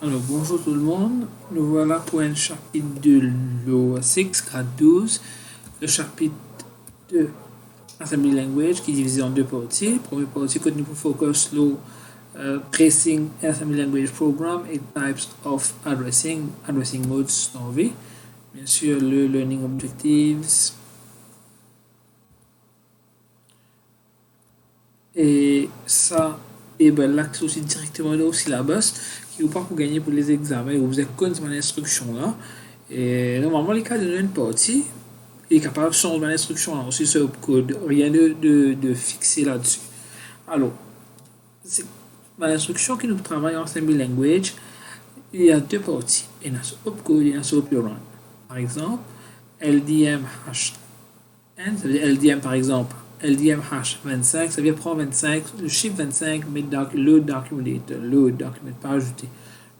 Alors, bonjour tout le monde. Nous voilà pour un chapitre de l'OA6, grade 12. Le chapitre de Assembly Language qui est divisé en deux parties. Première partie que nous focus sur Tracing Assembly Language Program et Types of Addressing Modes en V. Bien sûr, le Learning Objectives. Et ça, et ben là, c'est aussi directement là au syllabus qui vous pas pour gagner pour les examens. Vous êtes connu dans l'instruction là. Et normalement, les cas de une partie, il est capable de changer l'instruction là aussi sur le code. Rien de fixé là-dessus. Alors, dans l'instruction qui nous travaille en Assembly Language, il y a deux parties. Il y a sur opcode et il y a sur operand. Par exemple, LDM hash n, ça veut dire LDM par exemple. LDM hash 25, ça veut dire prendre 25, le chiffre 25, met load accumulator, load document, pas ajouter,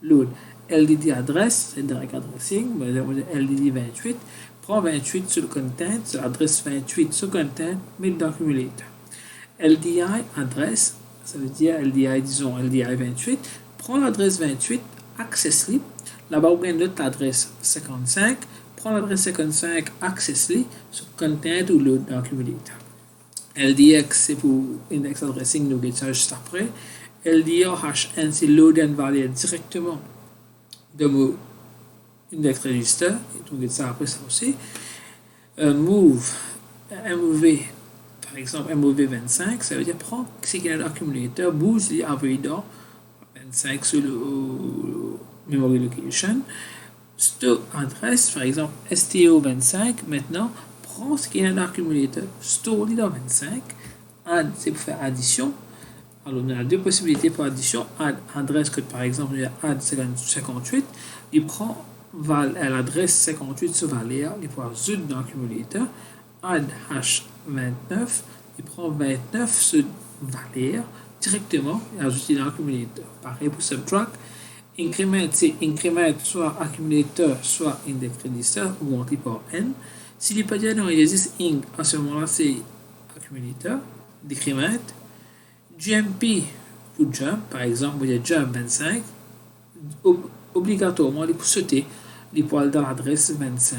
load. LDD adresse, c'est direct addressing, LDD 28, prend 28 sur le content, sur l'adresse 28 sur le content, met accumulator. LDI adresse, ça veut dire LDI, disons LDI 28, prend l'adresse 28, access li, là-bas vous avez l'autre adresse 55, prend l'adresse 55, access li, sur content ou load accumulator. LDX c'est pour index addressing, nous allons ça juste après. LDR-HN c'est load and validate directement de mon index register, et nous allons ça après ça aussi. Move, MOV, par exemple MOV 25, ça veut dire prendre ce qu'il y a dans l'accumulateur, bouge les avoidants 25 sur le memory location. Store adresse, par exemple STO 25, maintenant prend ce qui est dans l'accumulateur, store dans 25, add c'est pour faire addition. Alors on a deux possibilités pour addition, add adresse que par exemple il y a add 58, il prend l'adresse 58 sur valeur, il prend zut dans l'accumulateur, add hash 29, il prend 29 sur valeur directement et ajoute dans l'accumulateur. Pareil pour subtract. Increment, c'est increment soit accumulateur, soit index register, augmenté par n. Si les pas dans existe inc, à ce moment-là, c'est accumulateur, décrément. JMP pour jump, par exemple, il y a jump 25, obligatoirement, il faut sauter les poils dans l'adresse 25.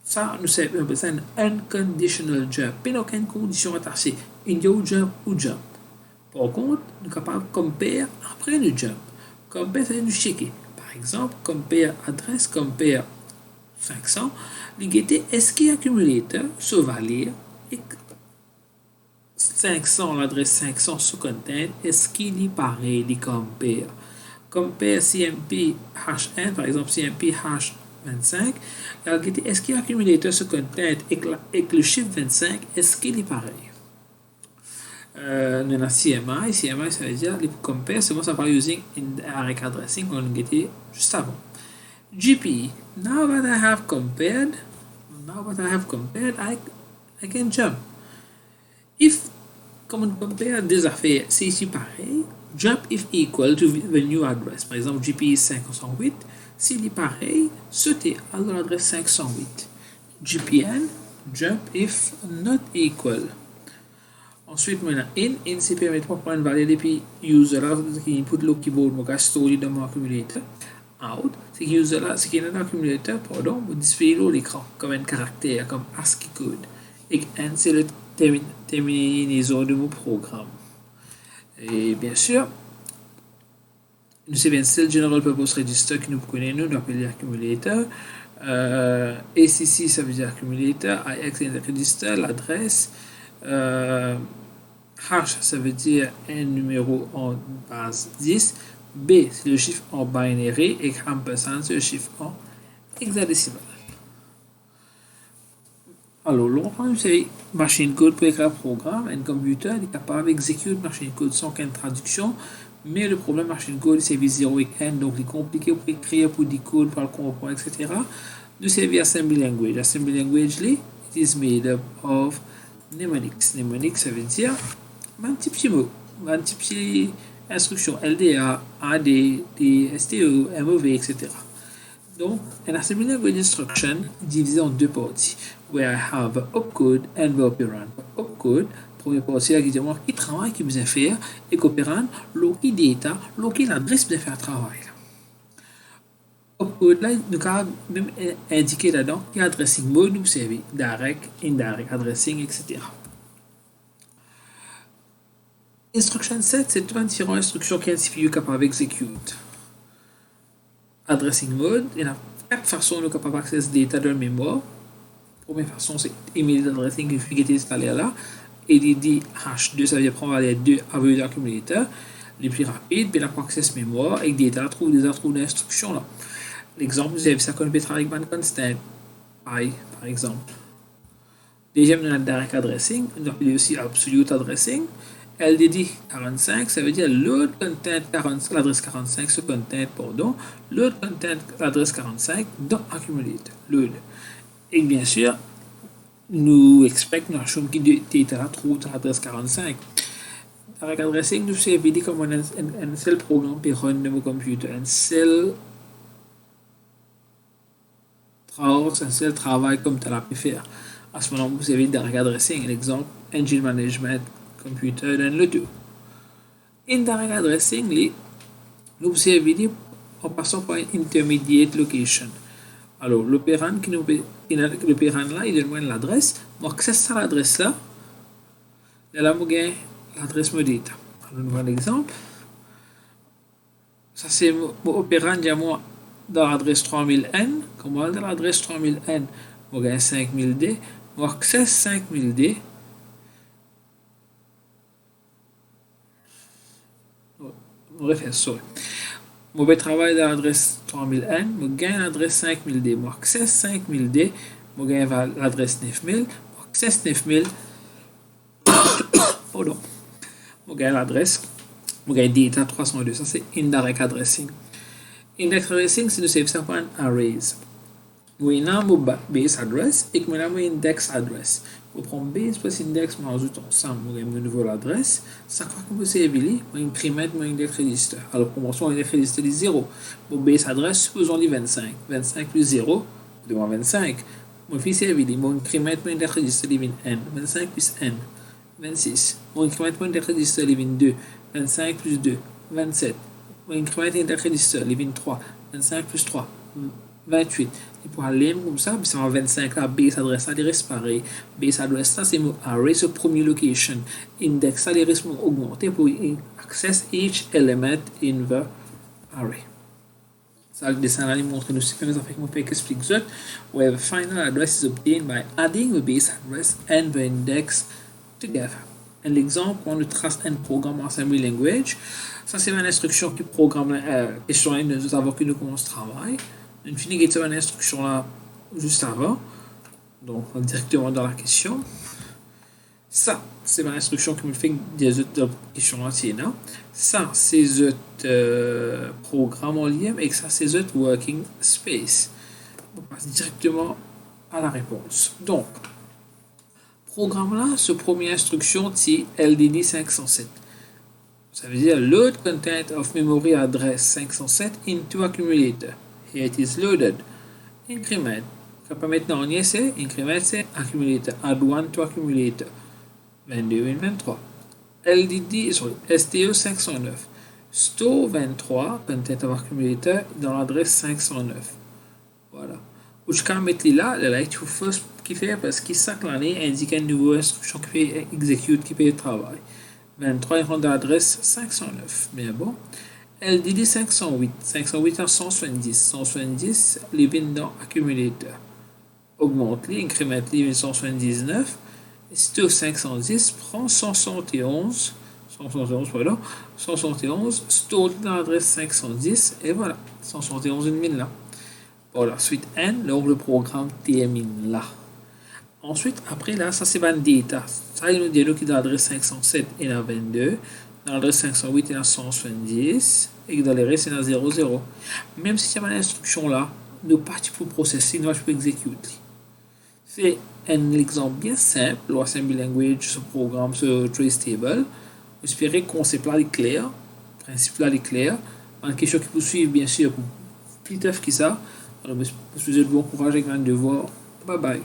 Ça, nous savons que c'est un unconditional jump, pas aucune condition attachée. Il y a jump ou jump. Par contre, nous sommes capables de compare après le jump. Compare, c'est nous checker. Par exemple, compare adresse, compare 500. L'égalité est-ce qu'il accumulateur sur valeur et 500, l'adresse 500 sur content, est-ce qu'il est pareil, les compare. Compare CMP hash n, par exemple CMP hash 25, l'égalité est-ce qu'il accumulateur sur content et que le chiffre 25, est-ce qu'il est pareil. Nous avons CMI, ça veut dire les compare, c'est moi ça parle using indirect addressing qu'on a été juste avant. GP, now that I have compared, I can jump. If, comme on compare deux affaires, c'est ici pareil, jump if equal to the new address. Par exemple, GP est 508, s'il est pareil, sauter à l'adresse 508. GPN, jump if not equal. Ensuite, maintenant, in c'est permettre de prendre une valeur depuis user là, qui input le keyboard, mon story dans mon accumulateur. Out, c'est que user là, c'est qu'il y a un accumulateur, pardon, vous displayez l'écran comme un caractère, comme ASCII code. Et n, c'est le terminaison de mon programme. Et bien sûr, nous savons c'est le General Purpose Register que nous connaissons, nous appelons l'accumulateur. ACC, ça veut dire accumulateur, IX, register, l'adresse. Hash, ça veut dire un numéro en base 10. B, c'est le chiffre en binary. Et ampersand, c'est le chiffre en hexadécimal. Alors, longtemps, c'est machine code pour écrire un programme. Un computer est capable d'exécuter machine code sans qu'une traduction. Mais le problème machine code, c'est V0 et N. Donc, il est compliqué pour écrire, pour décoder, pour le comprendre, etc. Nous servir Assembly Language. Assembly Language, it is made up of mnemonics. Mnemonics, ça veut dire un petit mot, un petit instruction LDA, AD, STO, MOV, etc. Donc, an assembly language instruction divisé en deux parties, where I have opcode and operand. Opcode, première partie, là, qui travaille, qui vous faire, et qu'operand, qui data, qui l'adresse vous faire travail. Opcode là, nous avons même indiqué là-dedans quel addressing mode nous servir, direct, indirect addressing, etc. Instruction set, c'est une différentes instructions qui sont capables d'exécuter. Addressing mode, il y a 4 façons de capable d'accéder data de la mémoire. Première façon, c'est email addressing qui est installé là. ADD H2, ça veut dire prendre les deux avec l'accumulateur. Les plus rapides, puis la access mémoire avec data trouve des instructions là. L'exemple, vous avez ça qu'on peut travailler avec constant, par exemple. Deuxième, on a direct addressing, on appelle aussi absolute addressing. LDD 45, ça veut dire load content 40, l'adresse 45, ce content, pardon, load content l'adresse 45 dans accumulate, load. Et bien sûr, nous expectons une chose qui data trouve l'adresse 45. Direct addressing, nous c'est évident comme un seul programme pour run de mon computer, un seul travail comme tu l'as pu faire. À ce moment, vous avez direct addressing, l'exemple, engine management, computer, dans le tout. Indirect addressing, nous observons en passant par une intermediate location. Alors, l'opérant là, il donne l'adresse. Moi, accesse à l'adresse là. Et là, je gagne l'adresse modite. Alors, nous voyons l'exemple. Ça, c'est mon opérant dans l'adresse 3000N. Comme dans l'adresse 3000N, je gagne 5000D. Moi, accesse 5000D. On va faire ça. Je vais travailler dans l'adresse 3000N, je gagne l'adresse 5000D. Je accesse 5000D, je gagne l'adresse 9000, je accesse 9000, pardon, je gagne l'adresse, je gagne data 302. Ça, c'est indirect addressing. Indirect addressing, c'est de save ça par un arrays. Nous avons un base address et nous avons un index address. Vous prenez base plus index, nous ajoutons ensemble, nous avons une nouvelle adresse. Ça fois que vous savez, vous imprimez mon index register. Alors, pour moi, mon index register est 0. Mon base address, supposons les 25. 25 plus 0, de 25. Mon fils est évident, mon increment mon index register est n. 25 plus n, 26. Mon increment mon index register est 2. 25 plus 2, 27. Mon increment mon index register est 23. 25 plus 3, 28. Et pour aller comme ça, puis c'est en 25 là, base address, ça reste pareil. Base address, ça c'est mon array, ce premier location. Index, ça reste augmenté pour access each element in the array. Ça, le dessin là, il montre nous c'est comme ça fait qu'on peut expliquer ça. Where the final address is obtained by adding the base address and the index together. Un exemple, on nous trace un programme en assembly language. Ça, c'est une instruction qui programme question de nous savoir que nous commençons le travail. Une finie qui est une instruction là juste avant. Donc, directement dans la question. Ça, c'est une instruction qui me fait des autres questions là. Ça, c'est autres programmes en lien et ça, c'est autres working space. On passe directement à la réponse. Donc, programme là, ce première instruction, c'est LDD 507. Ça veut dire load content of memory address 507 into accumulator. Here it is loaded. Increment. Quand maintenant on y est, c'est increment, c'est accumulator. Add 1 to accumulator. 22 et 23. STO 509. Store 23, content of accumulator, dans l'adresse 509. Voilà. Ou je peux mettre là, le light to first qui fait parce qu'il chaque année indique une nouvelle instruction qui fait execute, qui fait le travail. 23 est dans l'adresse 509. Bien bon. LDD 508. 508 à 170. 170, les vins dans accumulator. Augmente les, incrémente les 179. STO 510 prend 171. 171, pardon. 171, store dans l'adresse 510. Et voilà. 171 une mine là. Voilà. Suite N, donc le programme termine là. Ensuite, après là, ça c'est ban data. Ça, il nous dit qu'il est dans l'adresse 507 et dans 22. Dans l'adresse 508 et dans 170. Et dans les restes, c'est dans 00. Même si il y a une instruction là, nous partons pour processer, nous pour exécuter. C'est un exemple bien simple, l'Assembly Language, ce programme, ce trace table. J'espère que le concept là est clair, le principe là est clair. Une question qui peut suivre, bien sûr, plus tough que ça. Alors, je vous souhaite bon courage avec un devoir. Bye bye.